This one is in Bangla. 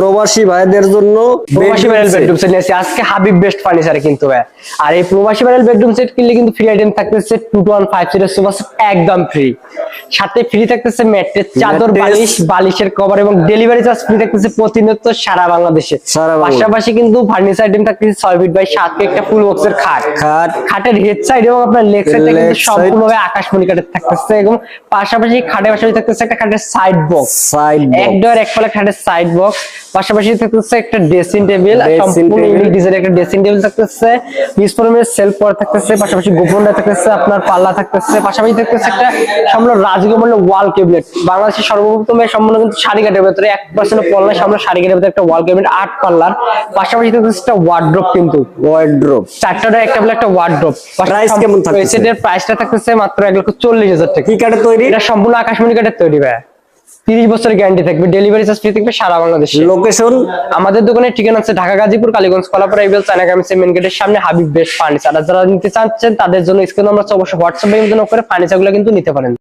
প্রবাসী ভাইদের জন্য প্রবাসী ভাইরাল বেডরুম সেট নিয়েছি আজকে হাবিব বেস্ট ফার্নিচারে কিন্তু ভাই। আর এই প্রবাসী ভাইরাল বেডরুম সেট কিনলে কিন্তু ফ্রি আইটেম থাকতেছে 215 সিটের সোফা সেট একদম ফ্রি, সাথে ফ্রি থাকতেছে ম্যাট্রেস, চাদর, বালিশ, বালিশের কভার এবং ডেলিভারি চার্জ ফ্রি থাকতেছে প্রতিনিয়ত সারা বাংলাদেশে। পাশাপাশি কিন্তু ফার্নিচার আইটেম থাকতেছে 6 ফিট বাই 7 ফিট একটা ফুল বক্সের খাট, খাটের হেড সাইড এবং আপনার লেগ সাইডটা কিন্তু সম্পূর্ণভাবে আকাশমণি কাঠের থাকতেছে এবং পাশাপাশি খাটের পাশাপাশি থাকতেছে একটা খাটের সাইড বক্স, এক ডোর এক পাল্লা খাটের সাইড বক্স, পাশাপাশি থাকতেছে একটা ড্রেসিং টেবিল, সম্পূর্ণ ইউনিক ডিজাইনের একটা ড্রেসিং টেবিল থাকতেছে, নিচফরমের সেলফ পর থাকতেছে, পাশাপাশি গোপনটা থাকতেছে, আপনার পাল্লা থাকতেছে, পাশাপাশি থাকতেছে একটা সম্পূর্ণ রাজকমলের ওয়াল ক্যাবিনেট। বাংলাদেশের সর্বপ্রথম সম্পূর্ণ কিন্তু শাড়ি কাঠের ভেতরে 1% পল্লা সামনে শাড়ি কাঠের ভেতরে একটা ওয়াল ক্যাবিনেট 8 পাল্লার, পাশাপাশি থাকতেছে একটা ওয়ার্ড্রোব, কিন্তু ওয়ার্ড্রোব চারটা একটা বলে একটা ওয়ার্ড্রোব। প্রাইস কেমন থাকতেছে? এটার প্রাইসটা থাকতেছে মাত্র 1,40,000 টাকা। কি কাঠের তৈরি? এটা সম্পূর্ণ আকাশমণি কাঠের তৈরি ভাই, 30 বছরের গ্যারান্টি থাকবে, ডেলিভারি চার্জ ফ্রি থাকবে সারা বাংলাদেশে। লোকেশন আমাদের দোকানের ঠিকানা আছে ঢাকা গাজীপুর কালীগঞ্জ কলাপাড়া ইবেল চায়নাগামী মেন গেটের সামনে হাবিব বেস্ট ফার্নিচার। আর যারা নিতে চাচ্ছেন তাদের জন্য স্ক্রিন নাম্বার অবশ্যই হোয়াটসঅ্যাপে করে ফার্নিচারগুলো কিন্তু নিতে পারেন।